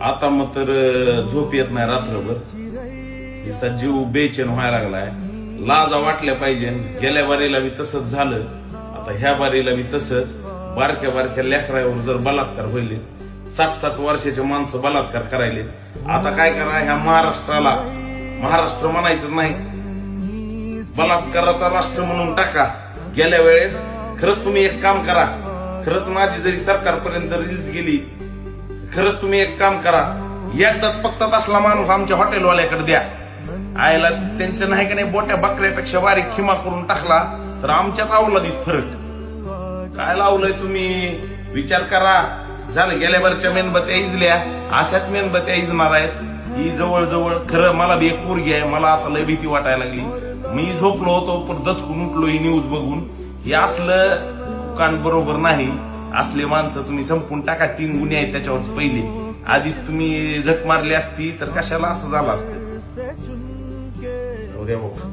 आता मग तर झोप येत नाही रात्रभर. नुसता जीव बेचैन व्हायला लागलाय. लाजा वाटल्या पाहिजे. गेल्या बारीला बी तसंच झालं, आता ह्या बारीला बी तसंच. बारक्या बारक्या लेकरावर जर बलात्कार होईल, 60-60 वर्षाचे माणसं बलात्कार करायले. आता काय करा, ह्या महाराष्ट्राला महाराष्ट्र म्हणायचं नाही, बलात्काराचा राष्ट्र म्हणून टाका. गेल्या वेळेस खरंच तुम्ही एक काम करा, खरंच माझी जरी सरकारपर्यंत रील्स गेली, खरंच तुम्ही एक काम करा, एकदाच फक्त असला माणूस आमच्या हॉटेलवाल्याकडे द्या. आयला त्यांचं नाही का नाही, बोट्या बकऱ्यापेक्षा बारीक खिमा करून टाकला तर आमच्याच अवलादीत फरक. काय लावलंय तुम्ही, विचार करा. झालं, गेल्या वरच्या मेणबत्त्या इजल्या, अशाच मेणबत्त्या इजणार आहेत. ही जवळजवळ खरं मला बी एक पोरगी आहे, मला आता लय भीती वाटायला लागली. मी झोपलो होतो पण दचकून उठलो ही न्यूज बघून. हे असलं कान बरोबर नाही. असले माणसं तुम्ही संपून टाका. 3 गुन्हे आहेत त्याच्यावर पहिले. आधीच तुम्ही झक मारली असती तर कशाला असं झालं असतं. उद्या बघू.